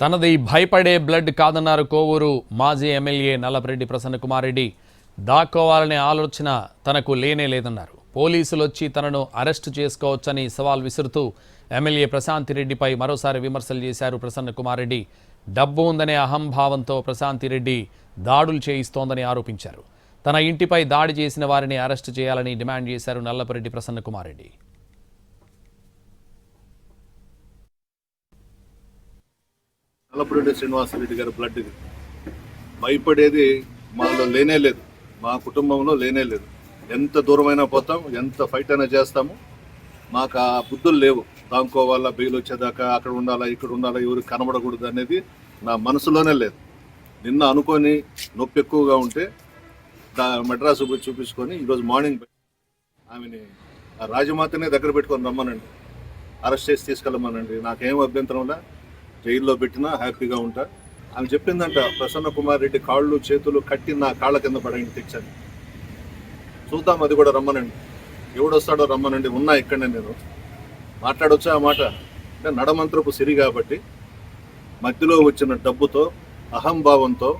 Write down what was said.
తనది భయపడే బ్లడ్ కాదన్నారు కోవూరు మాజీ ఎమ్మెల్యే నల్లపరెడ్డి ప్రసన్నకుమార్ రెడ్డి. దాక్కోవాలనే ఆలోచన తనకు లేనే లేదన్నారు. పోలీసులు వచ్చి తనను అరెస్టు చేసుకోవచ్చని సవాల్ విసురుతూ ఎమ్మెల్యే ప్రశాంతిరెడ్డిపై మరోసారి విమర్శలు చేశారు ప్రసన్నకుమార్ రెడ్డి. డబ్బు ఉందనే అహంభావంతో ప్రశాంతిరెడ్డి దాడులు చేయిస్తోందని ఆరోపించారు. తన ఇంటిపై దాడి చేసిన వారిని అరెస్టు చేయాలని డిమాండ్ చేశారు నల్లపరెడ్డి ప్రసన్నకుమార్ రెడ్డి. నల్లపరెడ్డి శ్రీనివాసరెడ్డి గారి బ్లడ్ భయపడేది మాలో లేనే లేదు, మా కుటుంబంలో లేనే లేదు. ఎంత దూరమైనా పోతాం, ఎంత ఫైట్ అయినా చేస్తాము. మాకు ఆ బుద్ధులు లేవు. దాంకోవాలా, బెయిల్ వచ్చేదాకా అక్కడ ఉండాలా, ఇక్కడ ఉండాలా, ఎవరికి కనబడకూడదు అనేది నా మనసులోనే లేదు. నిన్న అనుకొని నొప్పి ఎక్కువగా ఉంటే మెడ్రాసు పోయి చూపించుకొని ఈరోజు మార్నింగ్ ఆమెని రాజమాతనే దగ్గర పెట్టుకొని రమ్మనండి, అరెస్ట్ చేసి తీసుకెళ్ళమనండి. నాకేం అభ్యంతరంలా, జైల్లో పెట్టినా హ్యాపీగా ఉంటా. ఆమె చెప్పిందంట, ప్రసన్నకుమార్ రెడ్డి కాళ్ళు చేతులు కట్టి నా కాళ్ళ కింద పడండి తెచ్చాను. చూద్దాం, అది కూడా రమ్మనండి. ఎవడొస్తాడో రమ్మనండి, ఉన్నా ఇక్కడనే నేను మాట్లాడొచ్చా ఆ మాట. అంటే నడమంత్రపు సిరి కాబట్టి మధ్యలో వచ్చిన డబ్బుతో, అహంభావంతో